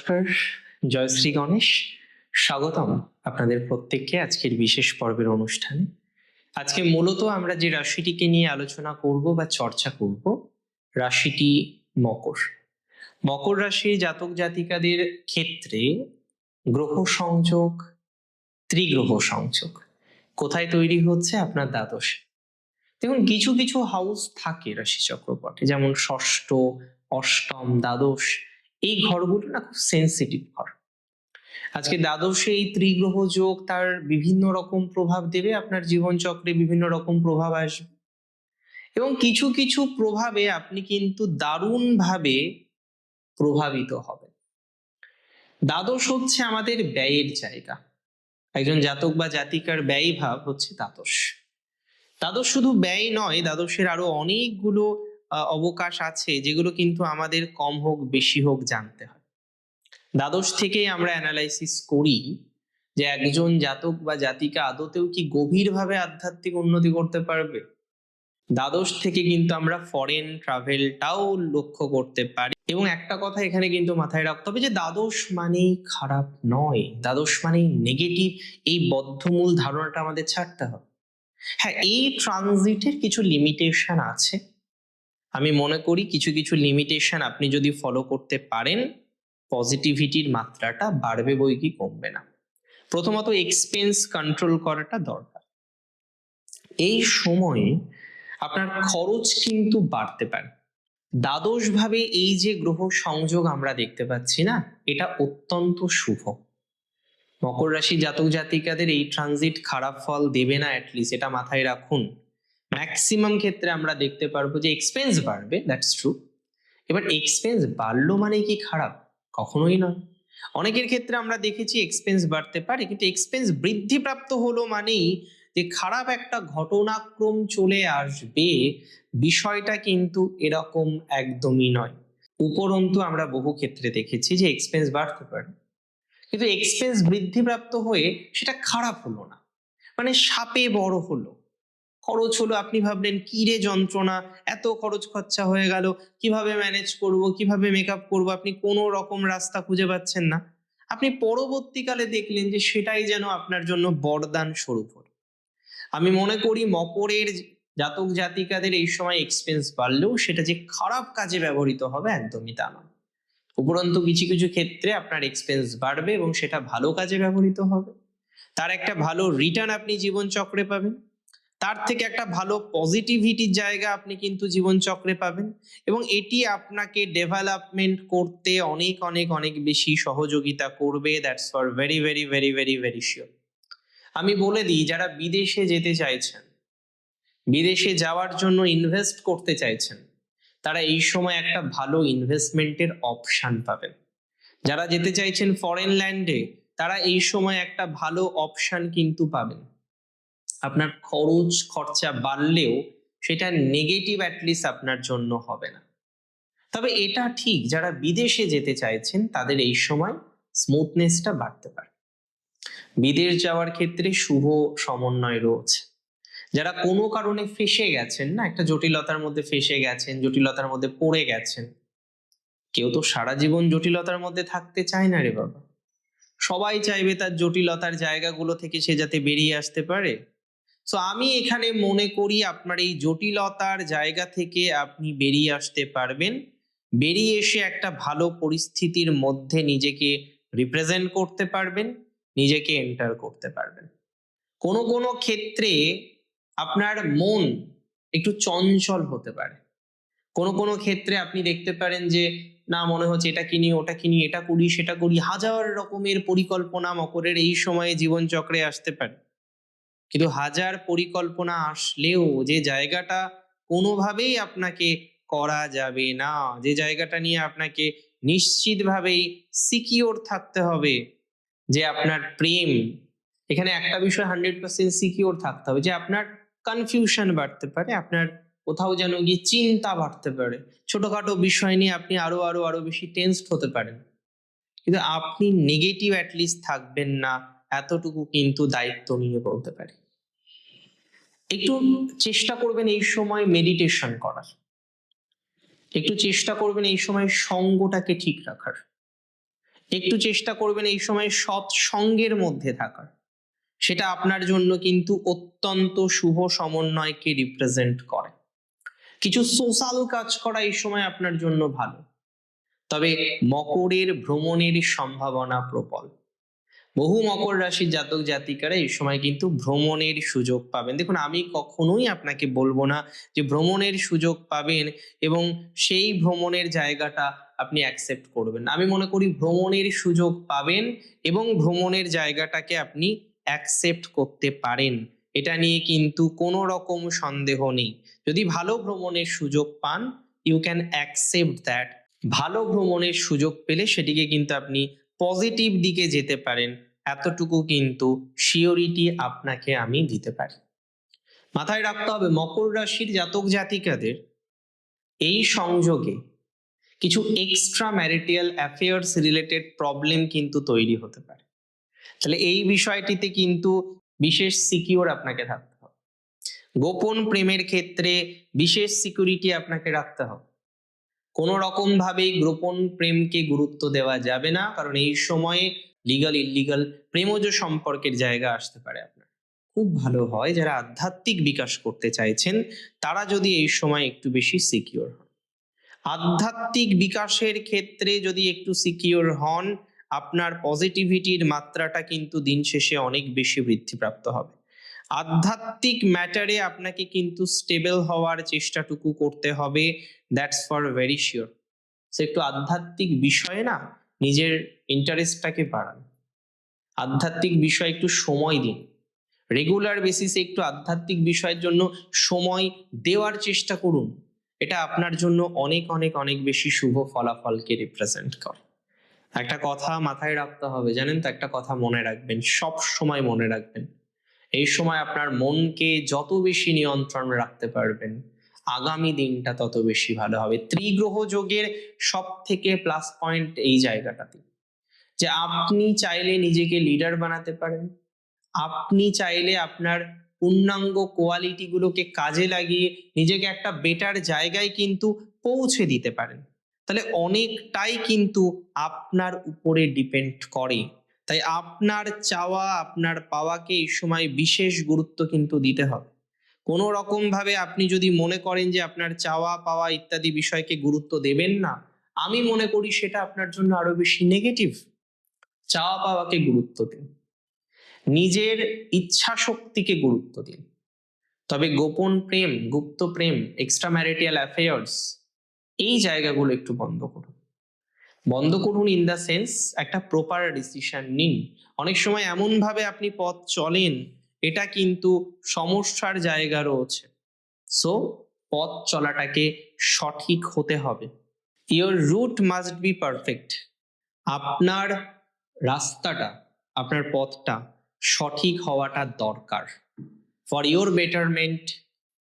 নমস্কার, জয় শ্রী গণেশ। স্বাগতম আপনাদের প্রত্যেককে আজকের বিশেষ পর্বের অনুষ্ঠানে। আজকে মূলত আমরা যে রাশিটিকে নিয়ে আলোচনা করব বা চর্চা করব, রাশিটি মকর। মকর রাশির জাতক জাতিকাদের ক্ষেত্রে গ্রহ সংযোগ, ত্রিগ্রহ সংযোগ কোথায় তৈরি হচ্ছে? আপনার দ্বাদশে। দেখুন, কিছু কিছু হাউস থাকে রাশি চক্রপটে, যেমন ষষ্ঠ, অষ্টম, দ্বাদশ। এই ঘরগুলো না খুব সেন্সিটিভ ঘর। আজকে দ্বাদশে এই ত্রিগ্রহ যোগ তার বিভিন্ন রকম প্রভাব দেবে, আপনার জীবন চক্রে বিভিন্ন রকম প্রভাব আসবে এবং কিছু কিছু প্রভাবে আপনি কিন্তু দারুণভাবে প্রভাবিত হবেন। দ্বাদশ হচ্ছে আমাদের ব্যয়ের জায়গা। একজন জাতক বা জাতিকার ব্যয় ভাব হচ্ছে দ্বাদশ। দ্বাদশ শুধু ব্যয় নয়, দ্বাদশের আরো অনেকগুলো অবকাশ আছে, যেগুলো কিন্তু আমাদের কম হোক বেশি হোক জানতে হয়। দ্বাদশ থেকেই আমরা অ্যানালাইসিস করি যে একজন জাতক বা জাতিকা আদতেও কি গভীরভাবে আধ্যাত্মিক উন্নতি করতে পারবে। দ্বাদশ থেকে কিন্তু আমরা ফরেন ট্রাভেলটাও লক্ষ্য করতে পারি। এবং একটা কথা এখানে কিন্তু মাথায় রাখতে হবে যে দ্বাদশ মানেই খারাপ নয়, দ্বাদশ মানেই নেগেটিভ। এই বদ্ধমূল ধারণাটা আমাদের ছাড়তে হবে। হ্যাঁ, এই ট্রানজিটের কিছু লিমিটেশন আছে। আমি মনে করি কিছু কিছু লিমিটেশন আপনি যদি ফলো করতে পারেন, পজিটিভিটির মাত্রাটা বাড়বে বই কি কমবে না। প্রথমত এক্সপেন্স কন্ট্রোল করাটা দরকার। এই সময়ে আপনার খরচ কিন্তু বাড়তে পারে। দ্বাদশ ভাবে এই যে গ্রহ সংযোগ আমরা দেখতে পাচ্ছি না, এটা অত্যন্ত শুভ। মকর রাশি জাতক জাতিকাদের এই ট্রানজিট খারাপ ফল দেবে না, অ্যাটলিস্ট এটা মাথায় রাখুন। ম্যাক্সিমাম ক্ষেত্রে আমরা দেখতে পারবো যে এক্সপেন্স বাড়বে, দ্যাটস ট্রু। এবার এক্সপেন্স বাড়লো মানে কি খারাপ? কখনোই নয়। অনেকের ক্ষেত্রে আমরা দেখেছি এক্সপেন্স বাড়তে পারে, কিন্তু এক্সপেন্স বৃদ্ধিপ্রাপ্ত হলো মানেই যে খারাপ একটা ঘটনাক্রম চলে আসবে, বিষয়টা কিন্তু এরকম একদমই নয়। উপরন্তু আমরা বহু ক্ষেত্রে দেখেছি যে এক্সপেন্স বাড়তে পারে, কিন্তু এক্সপেন্স বৃদ্ধিপ্রাপ্ত হয়ে সেটা খারাপ হলো না, মানে সাপে বড় হলো। খরচ হলো, আপনি ভাবলেন কি রে যন্ত্রণা, এত খরচ খরচা হয়ে গেল, কিভাবে ম্যানেজ করব, কিভাবে মেকআপ করব, আপনি কোনো রকম রাস্তা খুঁজে পাচ্ছেন না। আপনি পরবর্তীকালে দেখলেন যে সেটাই যেন আপনার জন্য বরদান স্বরূপ হলো। আমি মনে করি মকরের জাতক জাতিকাদের এই সময় এক্সপেন্স বাড়লেও সেটা যে খারাপ কাজে ব্যবহৃত হবে একদমই তা নয়। উপরন্তু কিছু কিছু ক্ষেত্রে আপনার এক্সপেন্স বাড়বে এবং সেটা ভালো কাজে ব্যবহৃত হবে। তার একটা ভালো রিটার্ন আপনি জীবন চক্রে পাবেন, তার থেকে একটা ভালো পজিটিভিটির জায়গা আপনি কিন্তু জীবন চক্রে পাবেন এবং এটি আপনাকে ডেভেলপমেন্ট করতে অনেক অনেক অনেক বেশি সহযোগিতা করবে। That's for very very very very very sure. আমি বলে দিই, যারা বিদেশে যেতে চাইছেন, বিদেশে যাওয়ার জন্য ইনভেস্ট করতে চাইছেন, তারা এই সময় একটা ভালো ইনভেস্টমেন্টের অপশন পাবেন। যারা যেতে চাইছেন ফরেন ল্যান্ডে, তারা এই সময় একটা ভালো অপশন কিন্তু পাবেন। আপনার খরচ খরচা বাড়লেও সেটা নেগেটিভ অ্যাটলিস্ট আপনার জন্য হবে না। তবে এটা ঠিক, যারা বিদেশে যেতে চাইছেন তাদের এই সময় স্মুথনেসটা বাড়তে পারে। বিদেশ যাওয়ার ক্ষেত্রে শুভ সমন্বয় রয়েছে। যারা কোনো কারণে ফেঁসে গেছেন না, একটা জটিলতার মধ্যে ফেঁসে গেছেন, জটিলতার মধ্যে পড়ে গেছেন। কেউ তো সারা জীবন জটিলতার মধ্যে থাকতে চায় না রে বাবা। সবাই চাইবে তার জটিলতার জায়গাগুলো থেকে সে যাতে বেরিয়ে আসতে পারে। সো আমি এখানে মনে করি আপনার এই জটিলতার জায়গা থেকে আপনি বেরিয়ে আসতে পারবেন। বেরিয়ে এসে একটা ভালো পরিস্থিতির মধ্যে নিজেকে রিপ্রেজেন্ট করতে পারবেন, নিজেকে এন্টার করতে পারবেন। কোনো কোনো ক্ষেত্রে আপনার মন একটু চঞ্চল হতে পারে। কোনো কোনো ক্ষেত্রে আপনি দেখতে পারেন যে না, মনে হচ্ছে এটা কিনি ওটা কিনি, এটা করি সেটা করি, হাজার রকমের পরিকল্পনা মকরের এই সময়ে জীবন চক্রে আসতে পারে। কিন্তু হাজার পরিকল্পনা আসলেও যে জায়গাটা কোনোভাবেই আপনাকে করা যাবে না, যে জায়গাটা নিয়ে আপনাকে নিশ্চিতভাবেই সিকিওর থাকতে হবে, যে আপনার প্রেম, এখানে একটা বিষয় 100% সিকিওর থাকতে হবে যে আপনার কনফিউশন বাড়তে পারে, আপনার কোথাও যেন গিয়ে চিন্তা বাড়তে পারে, ছোটখাটো বিষয় নিয়ে আপনি আরো আরো আরো বেশি টেনসড হতে পারেন, কিন্তু আপনি নেগেটিভ অ্যাটলিস্ট থাকবেন না, এতটুকু কিন্তু দায়িত্ব নিয়ে বলতে পারি। একটু চেষ্টা করবেন এই সময় মেডিটেশন করার, একটু চেষ্টা করবেন এই সময় সঙ্গটাকে ঠিক রাখার, একটু চেষ্টা করবেন এই সময় সৎসঙ্গের মধ্যে থাকার, সেটা আপনার জন্য কিন্তু অত্যন্ত শুভ সমন্বয়কে রিপ্রেজেন্ট করে। কিছু সোশ্যাল কাজ করা এই সময় আপনার জন্য ভালো। তবে মকরের ভ্রমণের সম্ভাবনা প্রবল। বহু মকর রাশির জাতক জাতিকারা এই সময় কিন্তু ভ্রমণের সুযোগ পাবেন। দেখুন, আমি কখনোই আপনাকে বলবো না যে ভ্রমণের সুযোগ পাবেন এবং সেই ভ্রমণের জায়গাটা আপনি অ্যাকসেপ্ট করবেন না। আমি মনে করি ভ্রমণের সুযোগ পাবেন এবং ভ্রমণের জায়গাটাকে আপনি অ্যাকসেপ্ট করতে পারেন, এটা নিয়ে কিন্তু কোনো রকম সন্দেহ নেই। যদি ভালো ভ্রমণের সুযোগ পান, ইউ ক্যান অ্যাকসেপ্ট দ্যাট। ভালো ভ্রমণের সুযোগ পেলে সেটিকে কিন্তু আপনি পজিটিভ দিকে যেতে পারেন, এতটুকু কিন্তু শিওরিটি আপনাকে আমি দিতে পারি। মাথায় রাখতে হবে মকর রাশির জাতক জাতিকাদের এই সংযোগে কিছু extra marital affairs related problem কিন্তু তৈরি হতে পারে। তাহলে এই বিষয়টিতে কিন্তু বিশেষ সিকিউর আপনাকে থাকতে হবে। গোপন প্রেমের ক্ষেত্রে বিশেষ সিকিউরিটি আপনাকে রাখতে হবে। কোনো রকম ভাবেই গোপন প্রেমকে গুরুত্ব দেওয়া যাবে না, কারণ এই সময়ে লিগাল ইল্লিগাল প্রেমজ সম্পর্কের জায়গা আসতে পারে আপনার। খুব ভালো হয় যারা আধ্যাত্মিক বিকাশ করতে চাইছেন তারা যদি এই সময় একটু বেশি সিকিউর হন। আধ্যাত্মিক বিকাশের ক্ষেত্রে যদি একটু সিকিউর হন, আপনার পজিটিভিটির মাত্রাটা কিন্তু দিন শেষে অনেক বেশি বৃদ্ধিপ্রাপ্ত হবে। আধ্যাত্মিক ম্যাটারে আপনাকে কিন্তু স্টেবল হওয়ার চেষ্টাটুকু করতে হবে, দ্যাটস ফর ভেরি শিওর। সে একটু আধ্যাত্মিক বিষয়ে না নিজের ইন্টারেস্টটাকে বাড়ান, আধ্যাত্মিক বিষয়ে একটু সময় দিন, রেগুলার বেসিসে একটু আধ্যাত্মিক বিষয়ের জন্য সময় দেওয়ার চেষ্টা করুন। এটা আপনার জন্য অনেক অনেক অনেক বেশি শুভ ফলাফলকে রিপ্রেজেন্ট করে। একটা কথা মাথায় রাখতে হবে, জানেন তো, একটা কথা মনে রাখবেন, সব সময় মনে রাখবেন, এই সময় আপনার মনকে যত বেশি নিয়ন্ত্রণ রাখতে পারবেন আগামী দিনটা তত বেশি ভালো হবে। ত্রিগ্রহ যোগের সব থেকে প্লাস পয়েন্ট এই জায়গাটাতে, যে আপনি চাইলে নিজেকে লিডার বানাতে পারেন, আপনি চাইলে আপনার পূর্ণাঙ্গ কোয়ালিটি গুলোকে কাজে লাগিয়ে নিজেকে একটা বেটার জায়গায় কিন্তু পৌঁছে দিতে পারেন। তাহলে অনেকটাই কিন্তু আপনার উপরে ডিপেন্ড করে। তাই আপনার চাওয়া আপনার পাওয়াকে এই সময় বিশেষ গুরুত্ব কিন্তু দিতে হবে। কোনো রকম ভাবে আপনি যদি মনে করেন যে আপনার চাওয়া পাওয়া ইত্যাদি বিষয়কে গুরুত্ব দেবেন না, আমি মনে করি সেটা আপনার জন্য আরো বেশি নেগেটিভ। চাওয়া পাওয়াকে গুরুত্ব দিন, নিজের ইচ্ছা শক্তিকে গুরুত্ব দিন। তবে গোপন প্রেম, গুপ্ত প্রেম, এক্সট্রা ম্যারিটাল অ্যাফেয়ার্স, এই জায়গাগুলো একটু বন্ধ করুন। বন্ধ করুন ইন দ্য সেন্স একটা প্রপার ডিসিশন নিন। অনেক সময় এমন ভাবে আপনি পথ চলেন, এটা কিন্তু সমস্যার জায়গা রয়েছে। সো পথ চলাটাকে সঠিক হতে হবে। Your route must be perfect. আপনার রাস্তাটা, আপনার পথটা সঠিক হওয়াটা দরকার, for your betterment,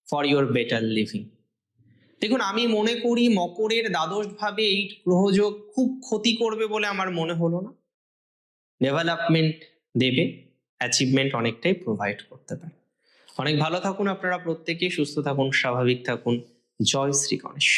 for your better living. দেখুন, আমি মনে করি মকরের দ্বাদশ ভাবে এই গ্রহযোগ খুব ক্ষতি করবে বলে আমার মনে হলো না। ডেভেলপমেন্ট দেবে, অ্যাচিভমেন্ট অনেকটাই প্রোভাইড করতে পারে। অনেক ভালো থাকুন আপনারা প্রত্যেকে, সুস্থ থাকুন, স্বাভাবিক থাকুন। জয় শ্রী গণেশ।